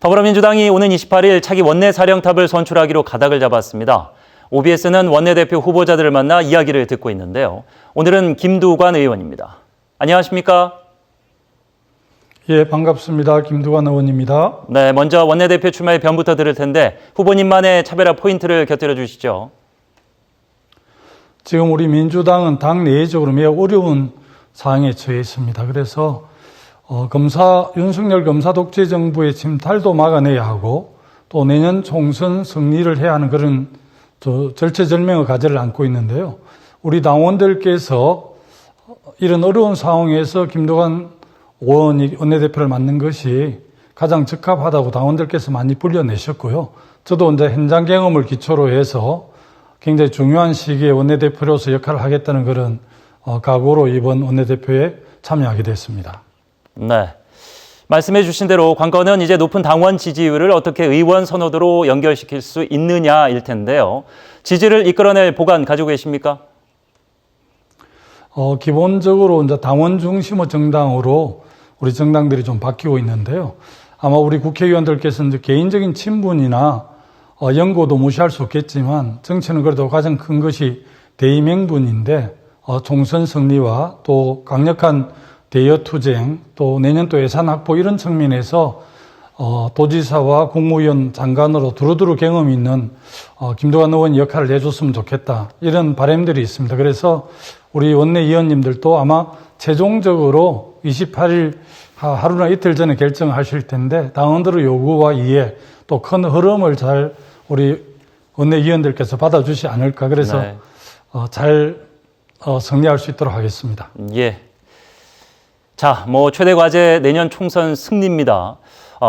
더불어민주당이 오는 28일 차기 원내사령탑을 선출하기로 가닥을 잡았습니다. OBS는 원내대표 후보자들을 만나 이야기를 듣고 있는데요. 오늘은 김두관 의원입니다. 안녕하십니까? 예, 반갑습니다. 김두관 의원입니다. 네, 먼저 원내대표 출마의 변부터 들을 텐데 후보님만의 차별화 포인트를 곁들여 주시죠. 지금 우리 민주당은 당 내적으로 매우 어려운 상황에 처해 있습니다. 그래서 윤석열 검사 독재 정부의 침탈도 막아내야 하고 또 내년 총선 승리를 해야 하는 그런 절체절명의 과제를 안고 있는데요. 우리 당원들께서 이런 어려운 상황에서 김두관 의원이 원내대표를 맡는 것이 가장 적합하다고 당원들께서 많이 불려내셨고요. 저도 이제 현장 경험을 기초로 해서 굉장히 중요한 시기에 원내대표로서 역할을 하겠다는 그런 각오로 이번 원내대표에 참여하게 됐습니다. 네, 말씀해 주신 대로 관건은 이제 높은 당원 지지율을 어떻게 의원 선호도로 연결시킬 수 있느냐일 텐데요. 지지를 이끌어낼 보관 가지고 계십니까? 기본적으로 이제 당원 중심의 정당으로 우리 정당들이 좀 바뀌고 있는데요. 아마 우리 국회의원들께서 이제 개인적인 친분이나 연고도 무시할 수 없겠지만 정치는 그래도 가장 큰 것이 대의명분인데 총선 승리와 또 강력한 대여 투쟁, 또 내년 또 예산 확보 이런 측면에서 도지사와 국무위원 장관으로 두루두루 경험이 있는 김두관 의원 역할을 해줬으면 좋겠다. 이런 바람들이 있습니다. 그래서 우리 원내위원님들도 아마 최종적으로 28일 하루나 이틀 전에 결정하실 텐데 당원들의 요구와 이해 또 큰 흐름을 잘 우리 원내위원들께서 받아주지 않을까. 그래서 네. 잘 승리할 수 있도록 하겠습니다. 예. 자, 최대 과제 내년 총선 승리입니다.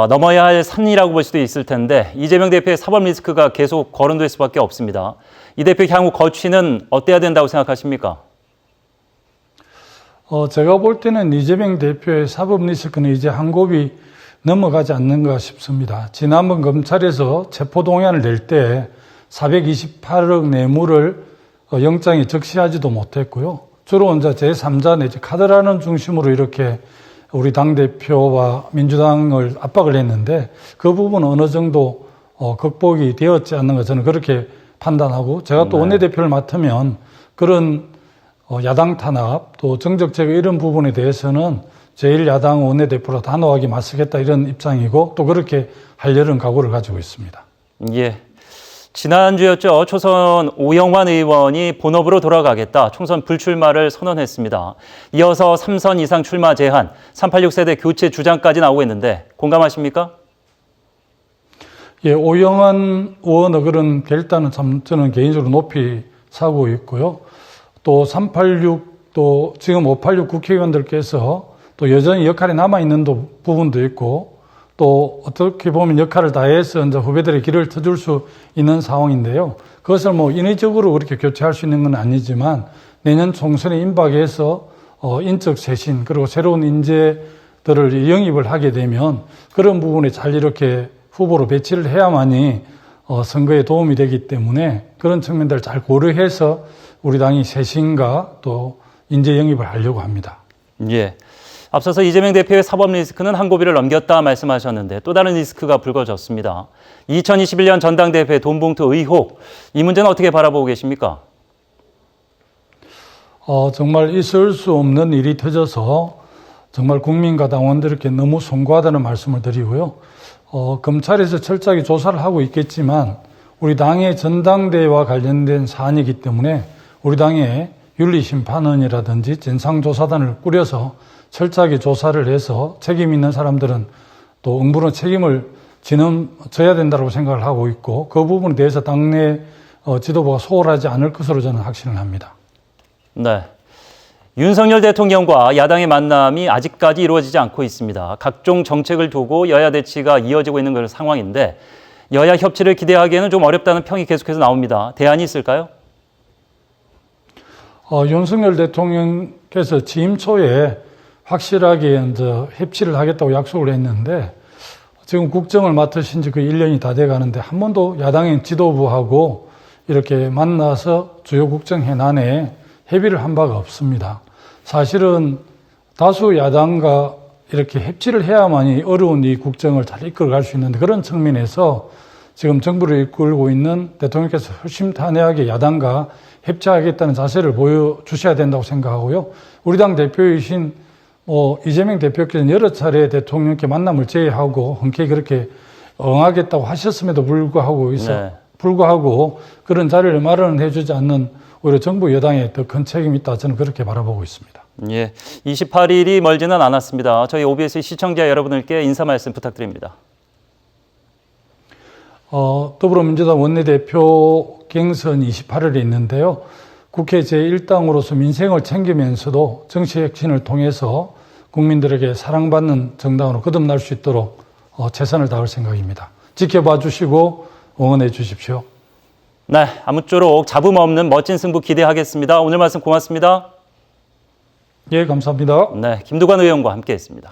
넘어야 할 산이라고 볼 수도 있을 텐데 이재명 대표의 사법 리스크가 계속 거론될 수밖에 없습니다. 이 대표 향후 거취는 어때야 된다고 생각하십니까? 제가 볼 때는 이재명 대표의 사법 리스크는 이제 한 곱이 넘어가지 않는가 싶습니다. 지난번 검찰에서 체포동의안을 낼 때 428억 뇌물을 영장에 적시하지도 못했고요. 주로 이제 제3자 내지 카드라는 중심으로 이렇게 우리 당대표와 민주당을 압박을 했는데 그 부분은 어느 정도 극복이 되었지 않는가 저는 그렇게 판단하고 제가 또 원내대표를 맡으면 그런 야당 탄압 또 정적 제거 이런 부분에 대해서는 제1야당 원내대표로 단호하게 맞서겠다 이런 입장이고 또 그렇게 하려는 각오를 가지고 있습니다. 예. 지난주였죠. 초선 오영환 의원이 본업으로 돌아가겠다. 총선 불출마를 선언했습니다. 이어서 3선 이상 출마 제한, 386 세대 교체 주장까지 나오고 있는데 공감하십니까? 예, 오영환 의원의 그런 결단은 참 저는 개인적으로 높이 사고 있고요. 또 386, 또 지금 586 국회의원들께서 또 여전히 역할이 남아있는 부분도 있고 또 어떻게 보면 역할을 다해서 이제 후배들의 길을 터줄 수 있는 상황인데요. 그것을 인위적으로 그렇게 교체할 수 있는 건 아니지만 내년 총선에 임박해서 인적 쇄신 그리고 새로운 인재들을 영입을 하게 되면 그런 부분에 잘 이렇게 후보로 배치를 해야만이 선거에 도움이 되기 때문에 그런 측면들을 잘 고려해서 우리 당이 쇄신과 또 인재 영입을 하려고 합니다. 예. 앞서서 이재명 대표의 사법 리스크는 한 고비를 넘겼다 말씀하셨는데 또 다른 리스크가 불거졌습니다. 2021년 전당대회 돈봉투 의혹, 이 문제는 어떻게 바라보고 계십니까? 정말 있을 수 없는 일이 터져서 정말 국민과 당원들에게 너무 송구하다는 말씀을 드리고요. 검찰에서 철저하게 조사를 하고 있겠지만 우리 당의 전당대회와 관련된 사안이기 때문에 우리 당의 윤리심판원이라든지 진상조사단을 꾸려서 철저하게 조사를 해서 책임 있는 사람들은 또 응분의 책임을 져야 된다고 생각을 하고 있고 그 부분에 대해서 당내 지도부가 소홀하지 않을 것으로 저는 확신을 합니다. 네. 윤석열 대통령과 야당의 만남이 아직까지 이루어지지 않고 있습니다. 각종 정책을 두고 여야 대치가 이어지고 있는 그런 상황인데 여야 협치를 기대하기에는 좀 어렵다는 평이 계속해서 나옵니다. 대안이 있을까요? 윤석열 대통령께서 취임 초에 확실하게 이제 협치를 하겠다고 약속을 했는데 지금 국정을 맡으신 지 1년이 다 돼 가는데 한 번도 야당의 지도부하고 이렇게 만나서 주요 국정 현안에 협의를 한 바가 없습니다. 사실은 다수 야당과 이렇게 협치를 해야만이 어려운 이 국정을 잘 이끌어갈 수 있는데 그런 측면에서 지금 정부를 이끌고 있는 대통령께서 허심탄회하게 야당과 협치하겠다는 자세를 보여주셔야 된다고 생각하고요. 우리 당 대표이신 이재명 대표께서는 여러 차례 대통령께 만남을 제의하고 흔쾌히 그렇게 응하겠다고 하셨음에도 불구하고 그런 자리를 마련해 주지 않는 오히려 정부 여당에 더 큰 책임이 있다 저는 그렇게 바라보고 있습니다. 예, 28일이 멀지는 않았습니다. 저희 OBS 시청자 여러분들께 인사 말씀 부탁드립니다. 더불어민주당 원내대표 경선이 28일에 있는데요. 국회 제1당으로서 민생을 챙기면서도 정치혁신을 통해서 국민들에게 사랑받는 정당으로 거듭날 수 있도록 최선을 다할 생각입니다. 지켜봐 주시고 응원해 주십시오. 네, 아무쪼록 잡음 없는 멋진 승부 기대하겠습니다. 오늘 말씀 고맙습니다. 예, 감사합니다. 네, 김두관 의원과 함께했습니다.